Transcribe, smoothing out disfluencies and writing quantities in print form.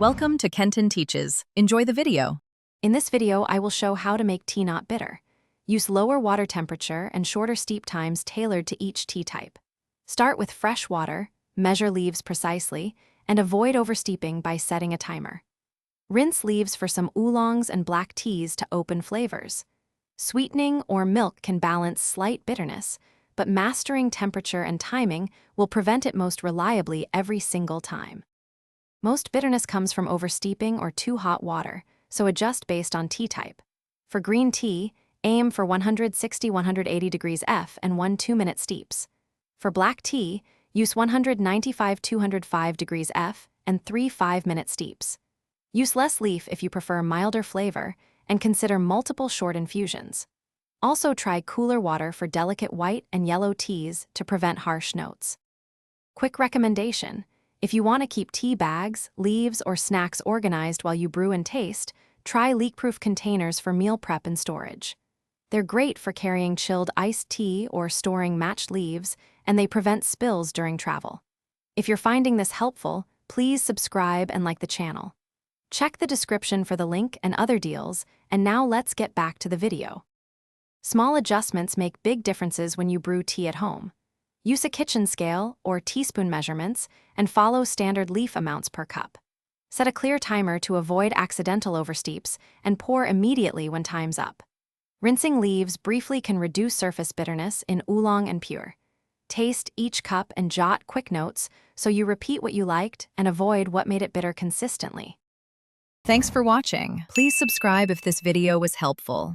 Welcome to Kenton Teaches. Enjoy the video. In this video, I will show how to make tea not bitter. Use lower water temperature and shorter steep times tailored to each tea type. Start with fresh water, measure leaves precisely, and avoid oversteeping by setting a timer. Rinse leaves for some oolongs and black teas to open flavors. Sweetening or milk can balance slight bitterness, but mastering temperature and timing will prevent it most reliably every single time. Most bitterness comes from oversteeping or too hot water, so adjust based on tea type. For green tea, aim for 160–180 degrees F and 1 2-minute steeps. For black tea, use 195–205 degrees F and 3 5-minute steeps. Use less leaf if you prefer milder flavor, and consider multiple short infusions. Also try cooler water for delicate white and yellow teas to prevent harsh notes. Quick recommendation: if you want to keep tea bags, leaves, or snacks organized while you brew and taste, try leak-proof containers for meal prep and storage. They're great for carrying chilled iced tea or storing matched leaves, and they prevent spills during travel. If you're finding this helpful, please subscribe and like the channel. Check the description for the link and other deals, and now let's get back to the video. Small adjustments make big differences when you brew tea at home. Use a kitchen scale or teaspoon measurements and follow standard leaf amounts per cup. Set a clear timer to avoid accidental oversteeps and pour immediately when time's up. Rinsing leaves briefly can reduce surface bitterness in oolong and pure. Taste each cup and jot quick notes so you repeat what you liked and avoid what made it bitter consistently. Thanks for watching. Please subscribe if this video was helpful.